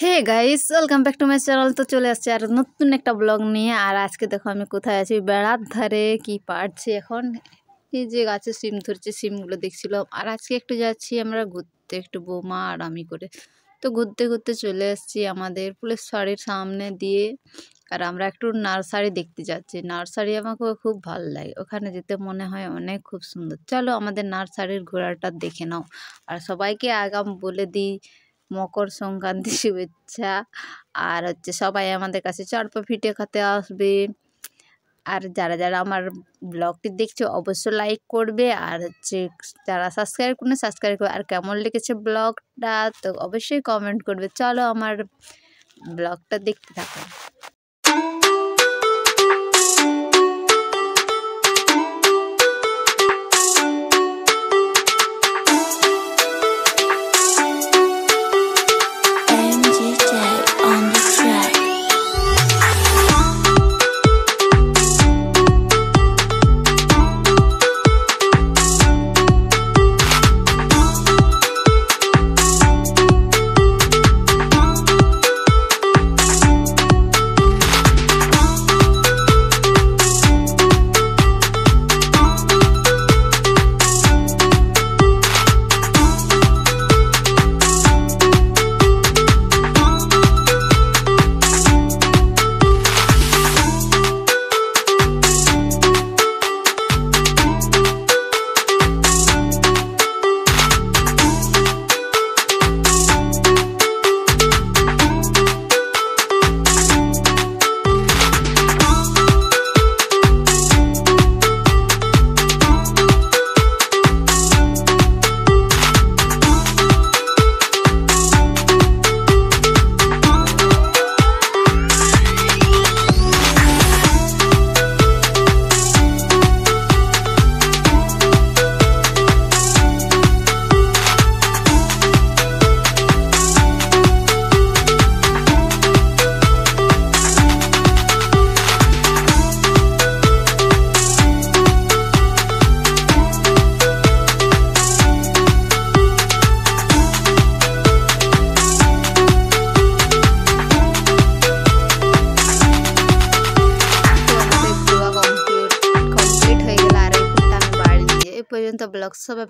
Hey guys, welcome back to my channel. তো চলে আসছে আর নতুন একটা ব্লগ নিয়ে। আর আজকে দেখো আমি কোথায় আছি, বেড়ার ধারে কি পারছি এখন। এই যে গাছে সিম ধরছে, সিমগুলো দেখছিলাম। আর আজকে একটু যাচ্ছি আমরা ঘুরতে, একটু বৌমা আর আমি করে। তো ঘুরতে ঘুরতে চলে আসছি আমাদের পুলিশ ফাঁড়ির সামনে দিয়ে। আর আমরা একটু নার্সারি দেখতে যাচ্ছি। নার্সারি আমাকে খুব ভালো লাগে, ওখানে যেতে মনে হয় অনেক খুব সুন্দর। চলো আমাদের নার্সারির ঘোরাটা দেখে নাও। আর সবাইকে আগাম বলে দিই মকর সংক্রান্তি শুভেচ্ছা। আর হচ্ছে সবাই আমাদের কাছে চারপা পিঠে খেতে আসবে। আর যারা যারা আমার ব্লগটি দেখছো অবশ্যই লাইক করবে। আর হচ্ছে যারা সাবস্ক্রাইব করবে সাবস্ক্রাইব করবে। আর কেমন লেগেছে ব্লগটা তো অবশ্যই কমেন্ট করবে। চলো আমার ব্লগটা দেখতে থাকো। পর্যন্ত ব্লগ সবাই